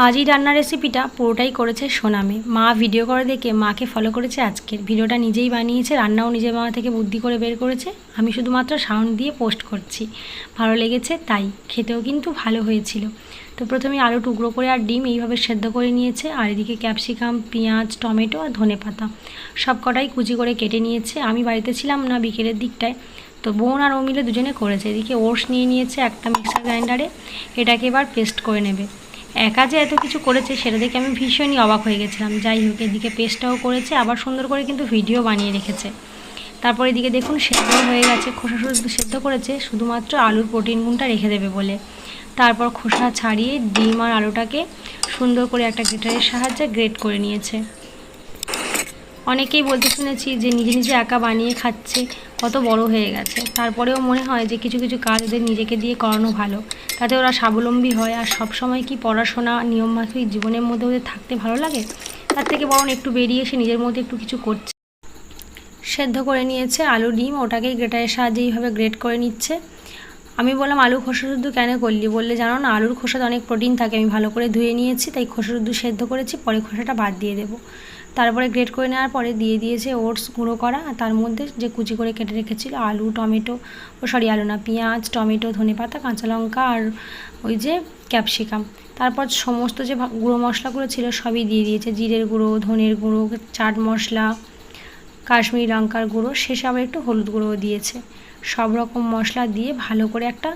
আজ এই রান্নার রেসিপিটা পুরোটাই করেছে সোনামে। মা ভিডিও করে দেখে মাকে ফলো করেছে। আজকের ভিডিওটা নিজেই বানিয়েছে, রান্নাও নিজের মাথা থেকে বুদ্ধি করে বের করেছে। আমি শুধুমাত্র সাউন্ড দিয়ে পোস্ট করছি। ভালো লেগেছে তাই, খেতেও কিন্তু ভালো হয়েছিল। তো প্রথমে আলু টুকরো করে আর ডিম এইভাবে সেদ্ধ করে নিয়েছে, আর এদিকে ক্যাপসিকাম, পেঁয়াজ, টমেটো আর ধনেপাতা সব কটাই কুচি করে কেটে নিয়েছে। আমি বাড়িতে ছিলাম না বিকেলের দিকটায়, তো বোন আর ও মিলে দুজনে করেছে। এদিকে ওটস নিয়ে নিয়েছে একটা মিক্সার গ্রাইন্ডারে, এটাকে এবার পেস্ট করে নেবে। একা যে এত কিছু করেছে সেটা দেখে আমি ভীষণই অবাক হয়ে গেছিলাম। যাই হোক, এদিকে পেস্টটাও করেছে, আবার সুন্দর করে কিন্তু ভিডিও বানিয়ে রেখেছে। তারপর এদিকে দেখুন সেদ্ধ হয়ে গেছে, খোসা শুধু সেদ্ধ করেছে শুধুমাত্র আলুর প্রোটিন গুণটা রেখে দেবে বলে। তারপর খোসা ছাড়িয়ে ডিম আর আলুটাকে সুন্দর করে একটা গ্রেটারের সাহায্যে গ্রেট করে নিয়েছে। অনেকেই বলতে শুনেছি যে নিজে নিজে একা বানিয়ে খাচ্ছে, কত বড় হয়ে গেছে। তারপরেও মনে হয় যে কিছু কিছু কাজ ওদের নিজেকে দিয়ে করানো ভালো, তাতে ওরা স্বাবলম্বী হয়। আর সব সময় কি পড়াশোনা নিয়মমাফিক জীবনের মধ্যে ওদের থাকতে ভালো লাগে? তার থেকে বরং একটু বেরিয়ে এসে নিজের মধ্যে একটু কিছু করছে। সেদ্ধ করে নিয়েছে আলু ডিম, ওটাকেই গ্রেটারের সাহায্যে এইভাবে গ্রেট করে নিচ্ছে। আমি বললাম আলু খোসা শুদ্ধ কেন করলি? বললে জানো না, আলুর খোসাতে অনেক প্রোটিন থাকে, আমি ভালো করে ধুয়ে নিয়েছি তাই খোসা শুদ্ধ সেদ্ধ করেছি, পরে খোসাটা বাদ দিয়ে দেবো। তারপরে গ্রেট করে নেওয়ার পরে দিয়ে দিয়েছে ওটস গুঁড়ো করা, আর তার মধ্যে যে কুচি করে কেটে রেখেছিল আলু, টমেটো, আলু না, পেঁয়াজ, টমেটো, ধনেপাতা, কাঁচা লঙ্কা আর ওই যে ক্যাপসিকাম। তারপর সমস্ত যে গুঁড়ো মশলাগুলো ছিল সবই দিয়ে দিয়েছে, জিরের গুঁড়ো, ধনের গুঁড়ো, চাট মশলা, কাশ্মীরি লঙ্কার গুঁড়ো, শেষে আবার একটু হলুদ গুঁড়োও দিয়েছে। সব রকম মশলা দিয়ে ভালো করে একটা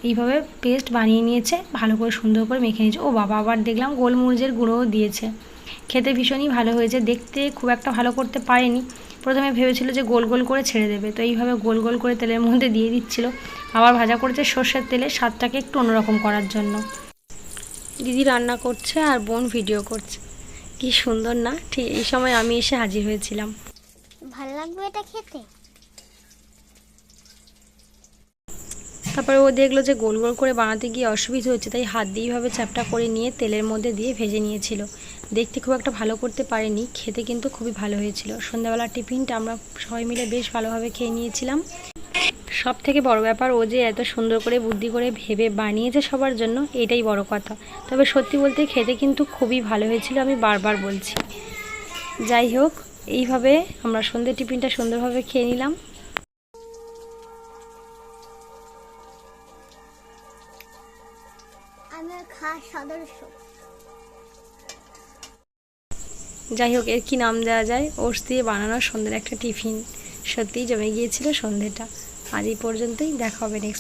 এইভাবে পেস্ট বানিয়ে নিয়েছে, ভালো করে সুন্দর করে মেখে নিয়েছে। ও বাবা, আবার দেখলাম গোলমরিচের গুঁড়োও দিয়েছে। খেতে ভীষণই ভালো হয়েছে, দেখতে খুব একটা ভালো করতে পারেনি। প্রথমে ভেবেছিল যে গোল গোল করে ছেড়ে দেবে, তো এইভাবে গোল গোল করে তেলের মধ্যে দিয়ে দিচ্ছিল। আবার ভাজা করেছে সর্ষের তেলে, স্বাদটাকে একটু অন্যরকম করার জন্য। দিদি রান্না করছে আর বোন ভিডিও করছে, কি সুন্দর না? ঠিক এই সময় আমি এসে হাজির হয়েছিলাম। ভালো লাগবে এটা খেতে। তারপরে ও দেখলো যে গোল গোল করে বানাতে গিয়ে অসুবিধা হচ্ছে, তাই হাত দিয়ে এইভাবে চ্যাপটা করে নিয়ে তেলের মধ্যে দিয়ে ভেজে নিয়েছিল। দেখতে খুব একটা ভালো করতে পারেনি, খেতে কিন্তু খুবই ভালো হয়েছিল। সন্ধ্যাবেলার টিফিনটা আমরা সবাই মিলে বেশ ভালোভাবে খেয়ে নিয়েছিলাম। সব থেকে বড় ব্যাপার, ও যে এত সুন্দর করে বুদ্ধি করে ভেবে বানিয়েছে সবার জন্য, এটাই বড় কথা। তবে সত্যি বলতে খেতে কিন্তু খুবই ভালো হয়েছিল, আমি বারবার বলছি। যাই হোক, এইভাবে আমরা সন্ধ্যে টিফিনটা সুন্দরভাবে খেয়ে নিলাম। আমার খাস সদস্য। যাই হোক, এর কি নাম দেওয়া যায়? ওটস দিয়ে বানানো সন্ধ্যের একটা টিফিন। সত্যিই জমে গিয়েছিল সন্ধ্যেটা। আজ এই পর্যন্তই, দেখা হবে নেক্সট।